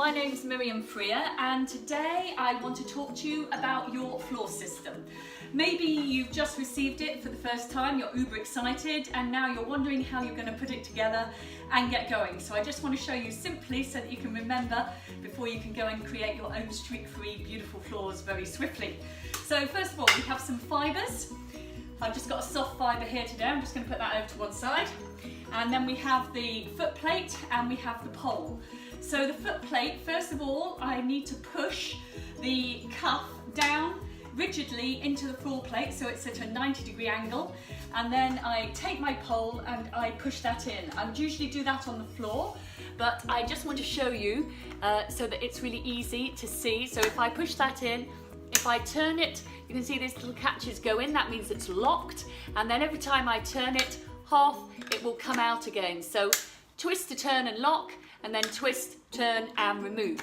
my name's Miriam Freer and today I want to talk to you about your floor system. Maybe you've just received it for the first time, you're uber excited and now you're wondering how you're going to put it together and get going. So I just want to show you simply so that you can remember before you can go and create your own streak-free beautiful floors very swiftly. So first of all, we have some fibres. I've just got a soft fibre here today, I'm just going to put that over to one side. And then we have the foot plate and we have the pole. So the foot plate, first of all, I need to push the cuff down rigidly into the floor plate so it's at a 90-degree angle, and then I take my pole and I push that in. I would usually do that on the floor, but I just want to show you so that it's really easy to see. So if I push that in, if I turn it, you can see these little catches go in, that means it's locked, and then every time I turn it half, it will come out again. So twist to turn and lock, and then twist, turn and remove.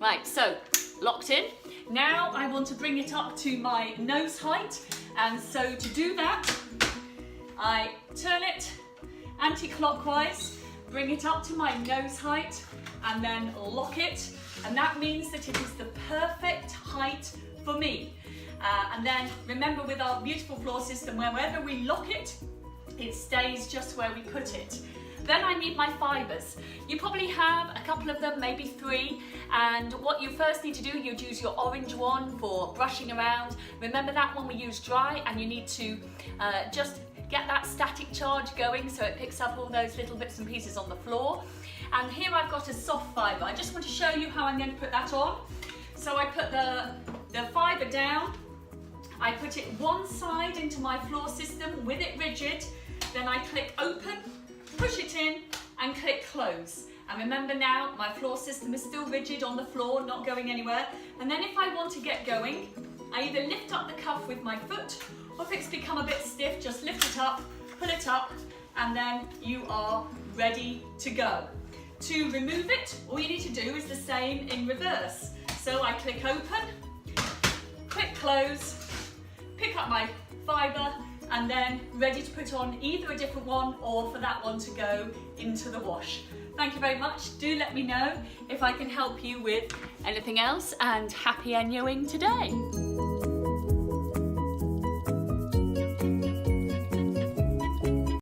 Right, so locked in. Now I want to bring it up to my nose height, and so to do that, I turn it anti-clockwise, bring it up to my nose height, and then lock it, and that means that it is the perfect height for me. And then remember, with our beautiful floor system, wherever we lock it, it stays just where we put it. Then I need my fibres. You probably have a couple of them, maybe 3, and what you first need to do, you'd use your orange one for brushing around. Remember that one we use dry, and you need to just get that static charge going so it picks up all those little bits and pieces on the floor. And here I've got a soft fibre. I just want to show you how I'm going to put that on. So I put the fibre down, I put it one side into my floor system with it rigid, then I click open, push it in and click close. And remember now, my floor system is still rigid on the floor, not going anywhere. And then if I want to get going, I either lift up the cuff with my foot, or if it's become a bit stiff, just lift it up, pull it up, and then you are ready to go. To remove it, all you need to do is the same in reverse. So I click open, click close, pick up my fibre, and then ready to put on either a different one or for that one to go into the wash. Thank you very much. Do let me know if I can help you with anything else, and happy Enjoing today.